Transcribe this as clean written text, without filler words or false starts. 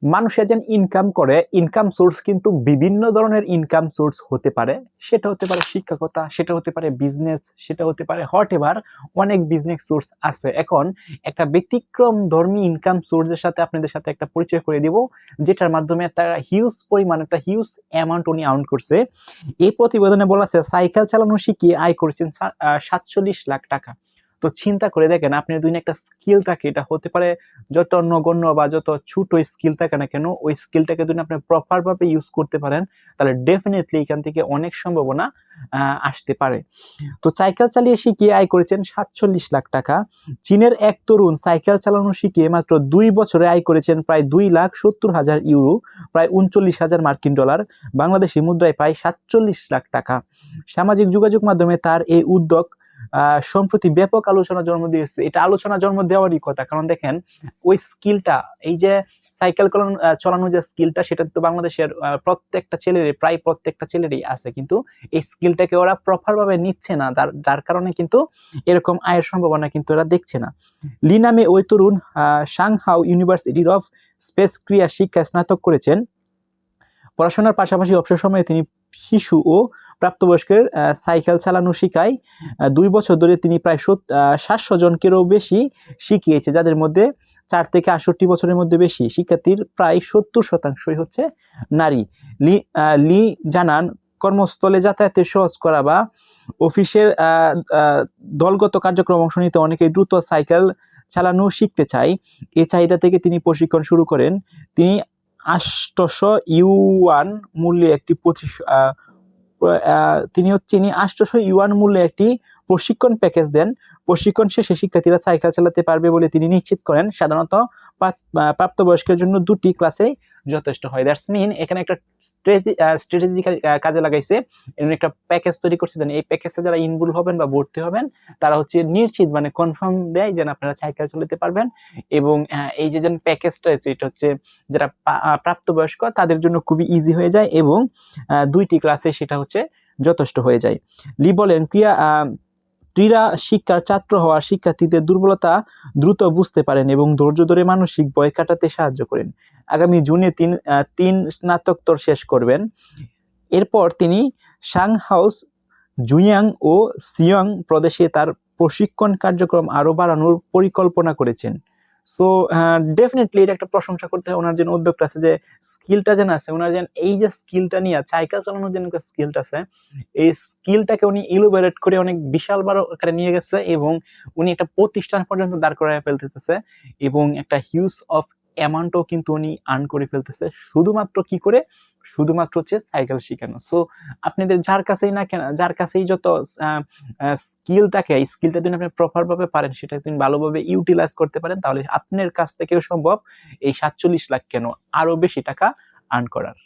মানুষে যেন ইনকাম করে, ইনকাম সোর্স কিন্তু বিভিন্ন ধরনের ইনকাম সোর্স হতে পারে। সেটা হতে পারে শিক্ষকতা, সেটা হতে পারে বিজনেস, সেটা হতে পারে হোয়াটএভার, অনেক বিজনেস সোর্স আছে। এখন একটা ব্যতিক্রম ধর্মী ইনকাম সোর্সের সাথে আপনাদের সাথে একটা পরিচয় করে দিব, যেটার মাধ্যমে তারা হিউজ পরিমাণ একটা হিউজ অ্যামাউন্ট উনি আর্ন করছে। এই প্রতিবেদনে বলা আছে সাইকেল চালানো শিখিয়ে আয় করেছেন 47 লাখ টাকা। তো চিন্তা করে দেখেন, আপনি যদি একটা স্কিল থাকে, এটা হতে পারে যত নগণ্য বা যত ছোট স্কিল থাকে না কেন, ওই স্কিলটাকে যদি আপনি প্রপার ভাবে ইউজ করতে পারেন, তাহলে ডেফিনেটলি এখান থেকে অনেক সম্ভাবনা আসতে পারে। তো সাইকেল চালিয়ে শিখিয়ে আয় করেছেন 47 লাখ টাকা। চীনের এক তরুণ সাইকেল চালানো শিখিয়ে মাত্র 2 বছরে আয় করেছেন প্রায় 2,70,000 ইউরো, প্রায় 39,000 মার্কিন ডলার, বাংলাদেশি মুদ্রায় প্রায় 47 লাখ টাকা। সামাজিক যোগাযোগ মাধ্যমে তার এই উদ্যোগ সম্প্রতি ব্যাপক আলোচনা জন্ম দিয়েছে। এটা আলোচনা জন্ম দেওয়ারই কথা, কারণ দেখেন ওই স্কিলটা, এই যে সাইকেল চালানো যে স্কিলটা, সেটা তো বাংলাদেশের প্রত্যেকটা ছেলেরই, প্রায় প্রত্যেকটা ছেলেরই আছে, কিন্তু এই স্কিলটাকে ওরা প্রপার ভাবে নিচ্ছে না, যার কারণে কিন্তু এরকম আয়ের সম্ভাবনা কিন্তু ওরা দেখছে না। লি নামে ওই তরুণ সাংহাও ইউনিভার্সিটির অফ স্পেস ক্রিয়া শিক্ষায় স্নাতক করেছেন। পড়াশোনার পাশাপাশি অবসর সময়ে তিনি শিশু ও প্রাপ্তবয়স্কের সাইকেল চালানো শিখায়। 2 বছর ধরে তিনি প্রায় 700 জনকেরও বেশি শিখিয়েছে, যাদের মধ্যে 4 থেকে 68 বছরের মধ্যে বেশি শিক্ষার্থীর প্রায় 70% হচ্ছে নারী। লি জানান, কর্মস্থলে যাতায়াতে সহজ করা বা অফিসের দলগত কার্যক্রমে অংশ নিতে অনেকেই দ্রুত সাইকেল চালানো শিখতে চায়। এই চাহিদা থেকে তিনি প্রশিক্ষণ শুরু করেন। তিনি 800 ইউয়ান মূল্যে একটি তিনি 800 ইউয়ান মূল্যে একটি প্রশিক্ষণ প্যাকেজ দেন। প্রশিক্ষণ শেষে শিক্ষার্থীরা সাইকেল চালাতে পারবে বলে তিনি নিশ্চিত করেন। সাধারণত প্রাপ্তবয়স্কের জন্য 2টি ক্লাসে যথেষ্ট হয়। দ্যাটস মিন এখানে একটা স্ট্র্যাটেজি কাজে লাগাইছে, এমন একটা প্যাকেজ তৈরি করছে। এই প্যাকেজে যারা ইনভলভ হবেন বা ভর্তি হবেন, তারা হচ্ছে নিশ্চিত, মানে কনফার্ম দেয় যেন আপনারা সাইকেল চালাতে পারবেন। এবং এই যে প্যাকেজটা, এটা হচ্ছে যারা প্রাপ্তবয়স্ক তাদের জন্য খুবই ইজি হয়ে যায়, এবং 2টি ক্লাসে সেটা হচ্ছে যথেষ্ট হয়ে যায়। লি বলেন, ক্রীড়া শিক্ষার ছাত্র হওয়া শিক্ষার্থীদের দুর্বলতা দ্রুত বুঝতে পারেন এবং ধৈর্য ধরে মানসিক ভয় কাটাতে সাহায্য করেন। আগামী জুনে তিন স্নাতকোত্তর শেষ করবেন। এরপর তিনি সাংহাউস, জুয়াং ও সিয়ং প্রদেশে তার প্রশিক্ষণ কার্যক্রম আরো বাড়ানোর পরিকল্পনা করেছেন। সো ডেফিনেটলি এটা একটা প্রশংসা করতে হয় ওনার যে উদ্যোগটা আছে, যে স্কিলটা যেন আছে ওনার, যেন এই যে স্কিলটা নিয়ে সাইকেল চালানোর যে স্কিলটা আছে, এই স্কিলটাকে উনি ইলোবারেট করে অনেক বিশাল বড় আকারে নিয়ে গেছে, এবং উনি একটা প্রতিষ্ঠান পর্যন্ত দাঁড় করায় ফেলতেছে, এবং একটা হিউজ অফ অ্যামাউন্টও কিন্তু উনি আর্ন করে ফেলতেছে, শুধুমাত্র কি করে, শুধুমাত্র হচ্ছে সাইকেল শিখানো। সো আপনাদের যার কাছেই না কেন, যার কাছেই যত স্কিল থাকে, এই স্কিলটা যদি আপনি প্রপার ভাবে পারেন, সেটা যদি ভালোভাবে ইউটিলাইজ করতে পারেন, তাহলে আপনার কাছ থেকেও সম্ভব এই 47 লাখ কেন, আরো বেশি টাকা আর্ন করার।